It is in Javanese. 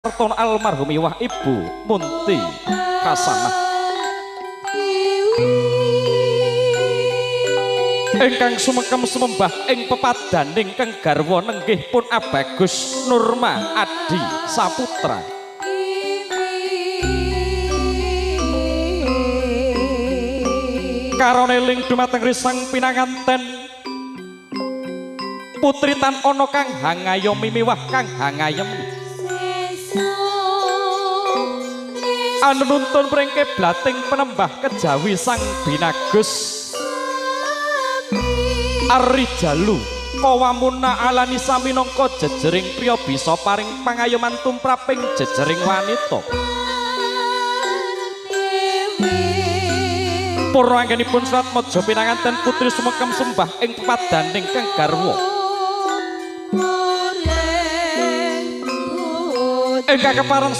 Karton almarhum Iwah Ibu Munti Hasanah ingkang sumengkem sumembah ing pepadaning kang garwa nenggih pun Abagus Nurma Adi Saputra karone ling dumateng risang pinanganten putri tan ana kang hangayomi miwah kang hangayem anu nuntun pringke blating penembah kejawi sang binagus Arijalu kawamuna alani saminangka jejering priya bisa paring pangayoman tumraping jejering wanita purna anggenipun Serat Maja pinanganten putri sumengkem sembah ing pepadaning kang garwa ingkang kepareng